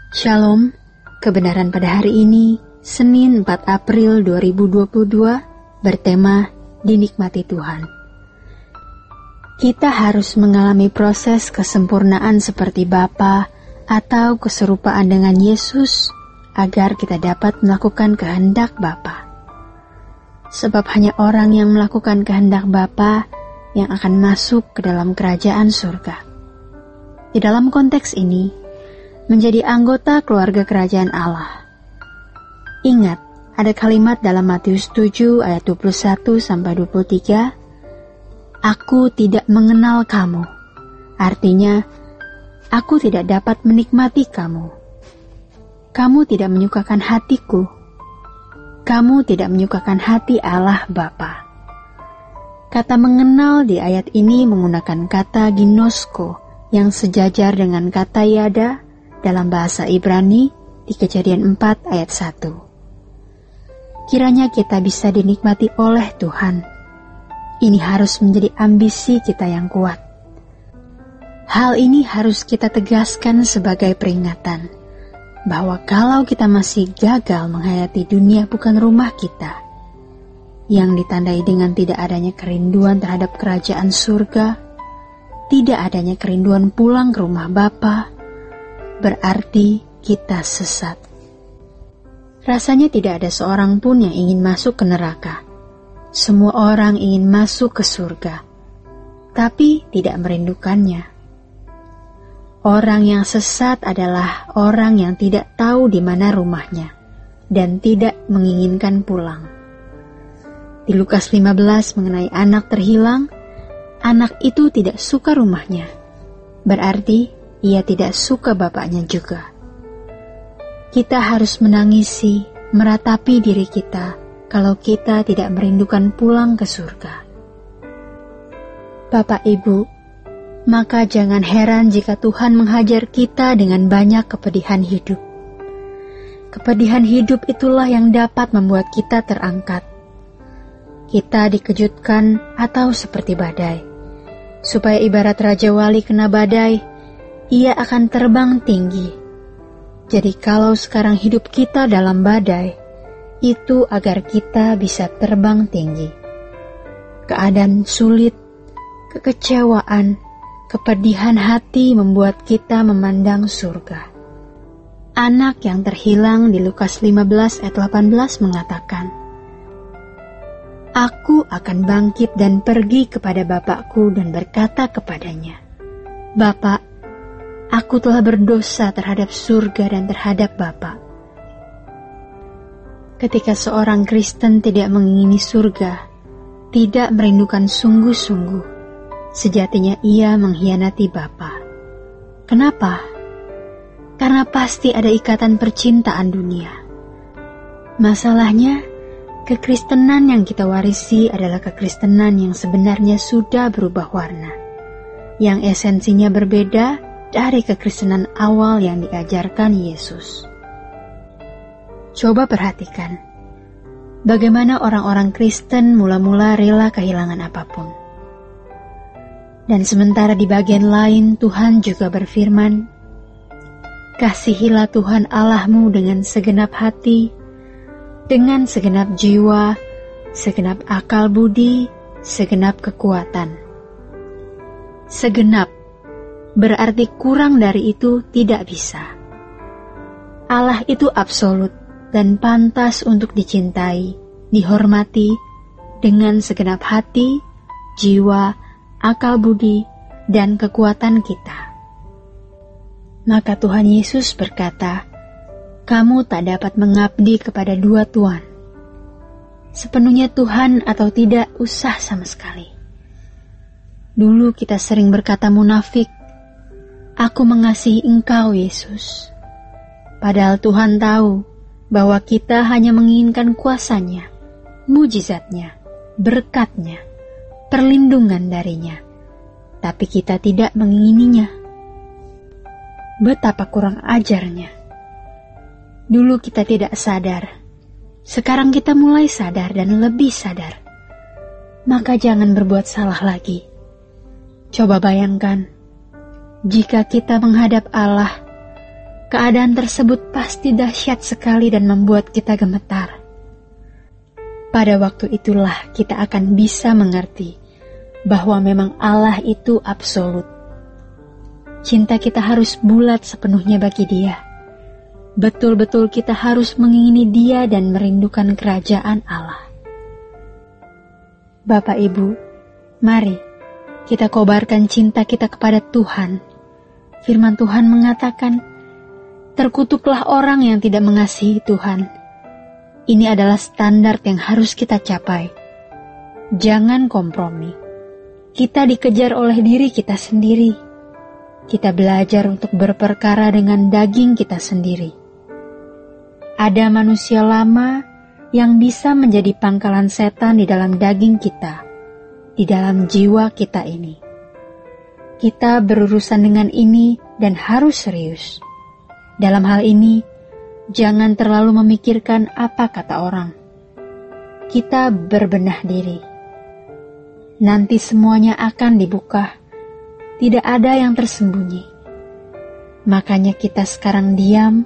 Shalom, kebenaran pada hari ini, Senin 4 April 2022, bertema Dinikmati Tuhan. Kita harus mengalami proses kesempurnaan seperti Bapa atau keserupaan dengan Yesus agar kita dapat melakukan kehendak Bapa. Sebab hanya orang yang melakukan kehendak Bapa yang akan masuk ke dalam kerajaan surga. Di dalam konteks ini, menjadi anggota keluarga kerajaan Allah. Ingat, ada kalimat dalam Matius 7 ayat 21-23, Aku tidak mengenal kamu. Artinya, aku tidak dapat menikmati kamu. Kamu tidak menyukakan hatiku. Kamu tidak menyukakan hati Allah Bapa. Kata mengenal di ayat ini menggunakan kata ginosko yang sejajar dengan kata yada dalam bahasa Ibrani di Kejadian 4 ayat 1. Kiranya kita bisa dinikmati oleh Tuhan. Ini harus menjadi ambisi kita yang kuat. Hal ini harus kita tegaskan sebagai peringatan bahwa kalau kita masih gagal menghayati dunia bukan rumah kita, yang ditandai dengan tidak adanya kerinduan terhadap kerajaan surga, tidak adanya kerinduan pulang ke rumah Bapa, berarti kita sesat. Rasanya tidak ada seorang pun yang ingin masuk ke neraka. Semua orang ingin masuk ke surga, tapi tidak merindukannya. Orang yang sesat adalah orang yang tidak tahu di mana rumahnya dan tidak menginginkan pulang. Di Lukas 15 mengenai anak terhilang, anak itu tidak suka rumahnya. Berarti ia tidak suka bapaknya juga. Kita harus menangisi, meratapi diri kita kalau kita tidak merindukan pulang ke surga. Bapak Ibu, maka jangan heran jika Tuhan menghajar kita dengan banyak kepedihan hidup. Kepedihan hidup itulah yang dapat membuat kita terangkat. Kita dikejutkan atau seperti badai, supaya ibarat Raja Wali kena badai, ia akan terbang tinggi. Jadi kalau sekarang hidup kita dalam badai, itu agar kita bisa terbang tinggi. Keadaan sulit, kekecewaan, kepedihan hati membuat kita memandang surga. Anak yang terhilang di Lukas 15 ayat 18 mengatakan, Aku akan bangkit dan pergi kepada Bapakku dan berkata kepadanya, Bapak, aku telah berdosa terhadap surga dan terhadap Bapa. Ketika seorang Kristen tidak mengingini surga, tidak merindukan sungguh-sungguh, sejatinya ia mengkhianati Bapa. Kenapa? Karena pasti ada ikatan percintaan dunia. Masalahnya, kekristenan yang kita warisi adalah kekristenan yang sebenarnya sudah berubah warna, yang esensinya berbeda dari kekristenan awal yang diajarkan Yesus. Coba perhatikan, bagaimana orang-orang Kristen mula-mula rela kehilangan apapun. Dan sementara di bagian lain Tuhan juga berfirman, Kasihilah Tuhan Allahmu dengan segenap hati, dengan segenap jiwa, segenap akal budi, segenap kekuatan. Segenap berarti kurang dari itu tidak bisa. Allah itu absolut dan pantas untuk dicintai, dihormati dengan segenap hati, jiwa, akal budi, dan kekuatan kita. Maka Tuhan Yesus berkata, Kamu tak dapat mengabdi kepada dua tuan. Sepenuhnya Tuhan atau tidak usah sama sekali. Dulu kita sering berkata munafik, Aku mengasihi Engkau, Yesus. Padahal Tuhan tahu bahwa kita hanya menginginkan kuasa-Nya, mujizat-Nya, berkat-Nya, perlindungan darinya. Tapi kita tidak mengingininya. Betapa kurang ajarnya. Dulu kita tidak sadar. Sekarang kita mulai sadar dan lebih sadar. Maka jangan berbuat salah lagi. Coba bayangkan, jika kita menghadap Allah, keadaan tersebut pasti dahsyat sekali dan membuat kita gemetar. Pada waktu itulah kita akan bisa mengerti bahwa memang Allah itu absolut. Cinta kita harus bulat sepenuhnya bagi Dia. Betul-betul kita harus mengingini Dia dan merindukan kerajaan Allah. Bapak Ibu, mari kita kobarkan cinta kita kepada Tuhan. Firman Tuhan mengatakan, terkutuklah orang yang tidak mengasihi Tuhan. Ini adalah standar yang harus kita capai. Jangan kompromi. Kita dikejar oleh diri kita sendiri. Kita belajar untuk berperkara dengan daging kita sendiri. Ada manusia lama yang bisa menjadi pangkalan setan di dalam daging kita, di dalam jiwa kita ini. Kita berurusan dengan ini dan harus serius. Dalam hal ini, jangan terlalu memikirkan apa kata orang. Kita berbenah diri. Nanti semuanya akan dibuka. Tidak ada yang tersembunyi. Makanya kita sekarang diam,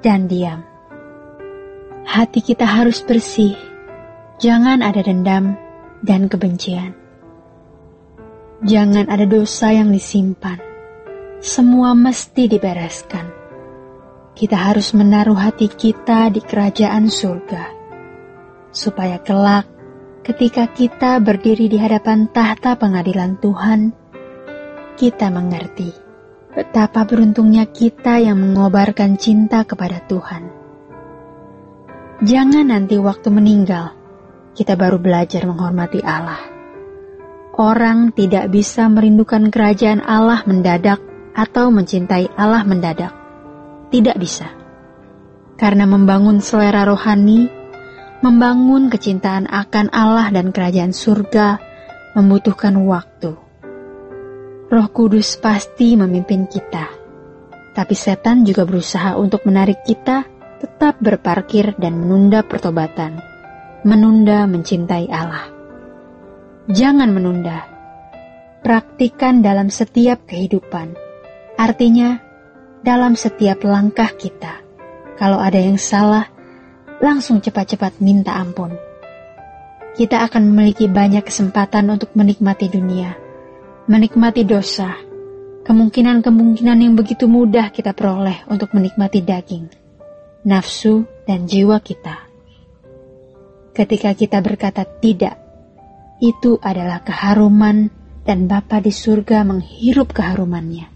dan diam. Hati kita harus bersih. Jangan ada dendam dan kebencian. Jangan ada dosa yang disimpan. Semua mesti dibereskan. Kita harus menaruh hati kita di kerajaan surga. Supaya kelak ketika kita berdiri di hadapan tahta pengadilan Tuhan, kita mengerti betapa beruntungnya kita yang mengobarkan cinta kepada Tuhan. Jangan nanti waktu meninggal, kita baru belajar menghormati Allah. Orang tidak bisa merindukan kerajaan Allah mendadak atau mencintai Allah mendadak. Tidak bisa. Karena membangun selera rohani, membangun kecintaan akan Allah dan kerajaan surga membutuhkan waktu. Roh Kudus pasti memimpin kita, tapi setan juga berusaha untuk menarik kita tetap berparkir dan menunda pertobatan, menunda mencintai Allah. Jangan menunda, praktikan dalam setiap kehidupan, artinya dalam setiap langkah kita. Kalau ada yang salah, langsung cepat-cepat minta ampun. Kita akan memiliki banyak kesempatan untuk menikmati dunia, menikmati dosa, kemungkinan-kemungkinan yang begitu mudah kita peroleh untuk menikmati daging, nafsu, dan jiwa kita. Ketika kita berkata tidak, itu adalah keharuman dan Bapa di surga menghirup keharumannya.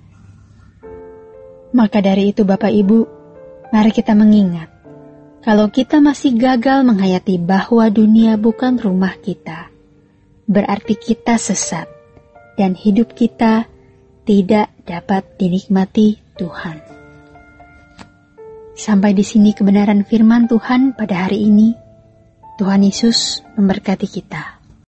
Maka dari itu Bapak Ibu, mari kita mengingat, kalau kita masih gagal menghayati bahwa dunia bukan rumah kita, berarti kita sesat dan hidup kita tidak dapat dinikmati Tuhan. Sampai di sini kebenaran firman Tuhan pada hari ini. Tuhan Yesus memberkati kita.